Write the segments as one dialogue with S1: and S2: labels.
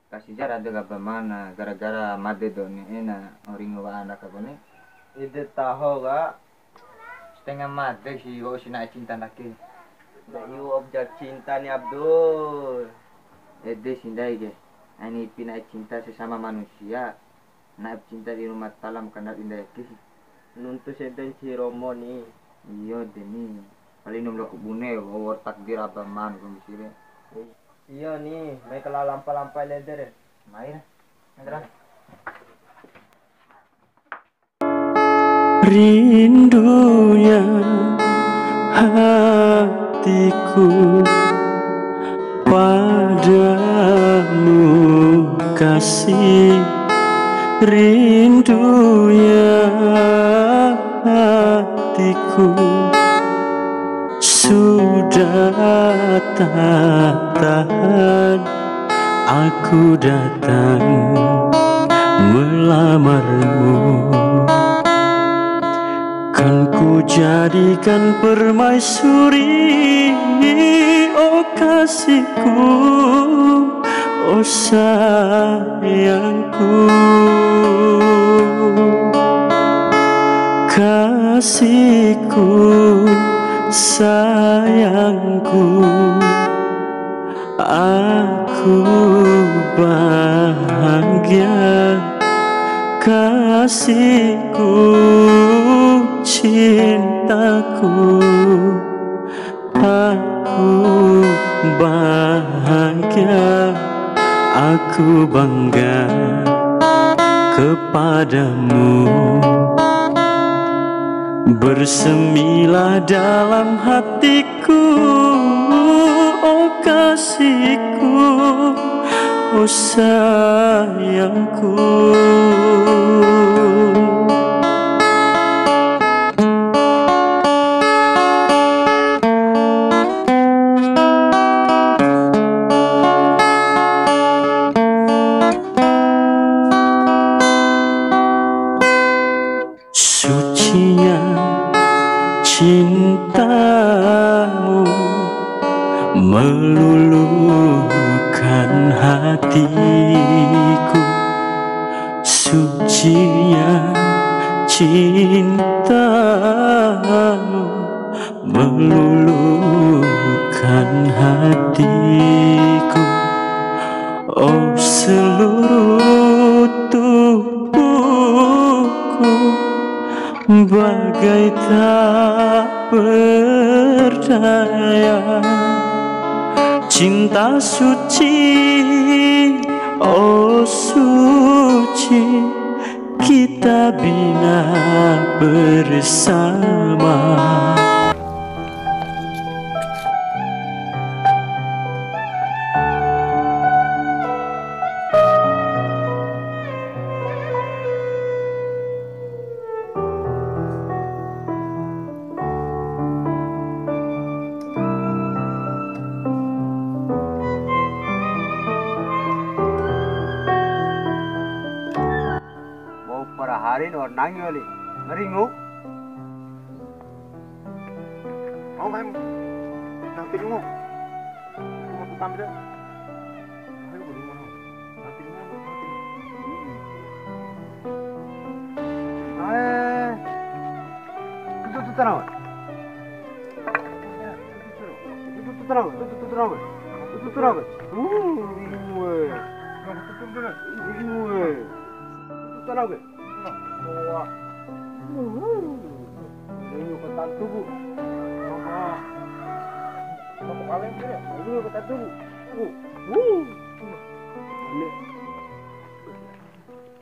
S1: Kasih jarak dengan bagaimana gara-gara made doni ena orang wa anak aku nih
S2: Ide tahu gak?
S1: setengah made sih kok sina cinta laki
S2: Dari objek cinta nih Abdul.
S1: ede sindai ge ani pina cinta sesama manusia naib cinta di rumah talam kena indah ki
S2: Nuntu seden si Romo nih.
S1: iyo deni paling nomor kubune war takdir apa man komisire
S2: Iya nih, may kalalampa-lampa leder.
S1: main Andra
S3: Rindunya hatiku padamu kasih, rindunya hatiku sudah tak tahan, aku datang melamarmu. Kan ku jadikan permaisuri, oh kasihku, oh sayangku. Kasihku, sayangku, aku bahagia. Kasihku, cintaku, aku bahagia. Aku bangga kepadamu. Bersemilah dalam hatiku, oh kasihku, oh sayangku. sucinya cintamu meluluhkan hatiku. Sucinya cintamu meluluhkan hatiku. Oh, seluruh tubuhku bagai tak berdaya. Cinta suci, oh suci, kita bina bersama.
S2: Para hari nor nangi oli ngeringu mau kan nanti dulu mau tampil ayo buru mau nanti dulu itu terang wah, ini ketan tubuh. Apa kalian kira? Ini ketan tubuh.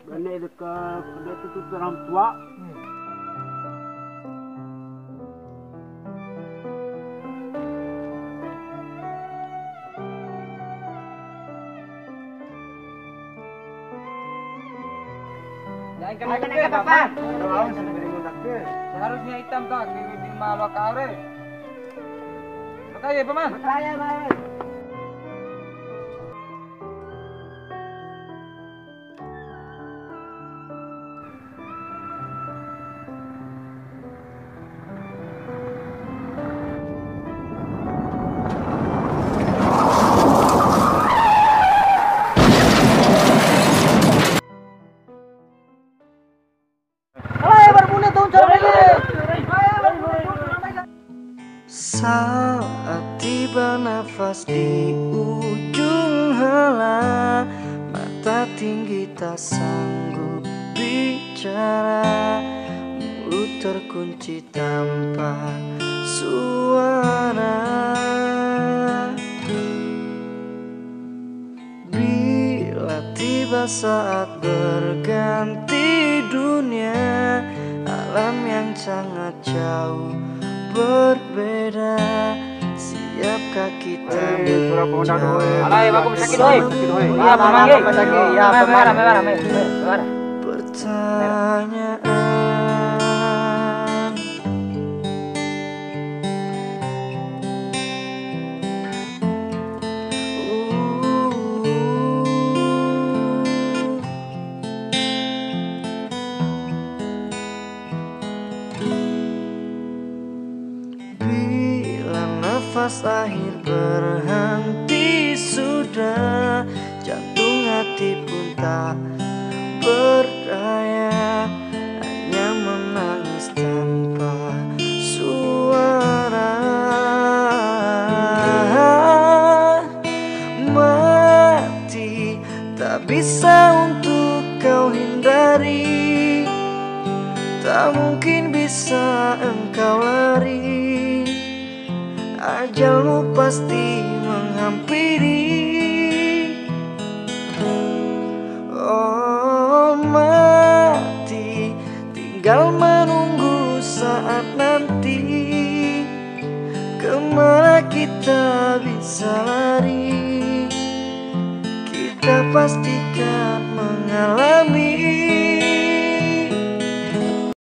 S2: Ini dekat itu orang tua.
S1: Jangan kena apa-apa.
S2: Seharusnya hitam tak di malu kare. Makanya paman.
S1: Makanya, Bang.
S3: Saat tiba nafas di ujung helah, mata tinggi tak sanggup bicara, mulut terkunci tanpa suara. Bila tiba saat berganti dunia, alam yang sangat jauh berbeda, siapkah kita pertanyaan. Nafas akhir berhenti sudah, jantung hati pun tak berdaya, hanya menangis tanpa suara. Mati tak bisa untuk kau hindari, tak mungkin bisa engkau lari, ajalmu pasti menghampiri. Oh mati, tinggal menunggu saat nanti, kemana kita bisa lari, kita pastikan mengalami